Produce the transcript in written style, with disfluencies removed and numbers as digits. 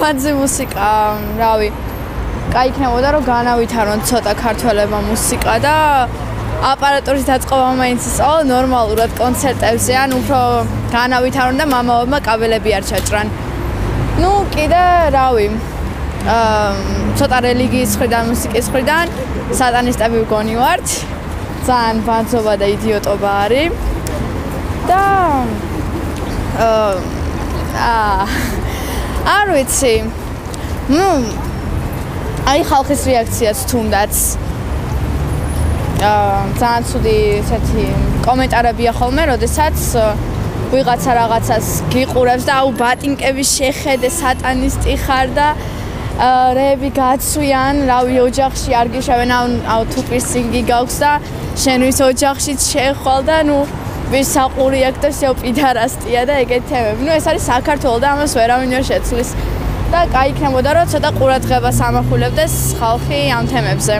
მამაძე მუსიკა, რავი. კაი იქნებოდა რომ განავითარონ ცოტა ქართველებმა მუსიკა და აპარატურის დაწყობა მაინც ისწავლა ნორმალურად კონცერტებზე, ან უფრო განავითარონ და მამაებმა კაბელები არ ჩაჭრან. ნუ კიდე რავი. ცოტა რელიგიის მხრიდან, მუსიკის მხრიდან სატანისტები ვგონი ვართ. ძალიან ბანძობა და იდიოტობა არის. და არ ვიცი. ნუ აი ხალხის რეაქციაც თუნდაც ძალიან ცუდი ესეთი კომენტარებია ხოლმე, როდესაც ვიღაცა რაღაცას გიყურებს და აუ ბატინკები შეხედე სატანისტი ხარ და რეები გაცვიან, რავი ოჯახში არ გიშავენ, აუ თუ პირსინგი გაქვს და შენ ვის ოჯახშიც შეხვალ და ნუ ვის საყური აქვს და შევ პიდარასტია და ეგეთი თემები. ნუ ეს არის საქართველო და ამას ვერავინ ვერ შეცვლის. და კაი იქნებოდა რომ ცოტა ყურადღებას ამახვილებდეს ხალხი ამ თემებზე.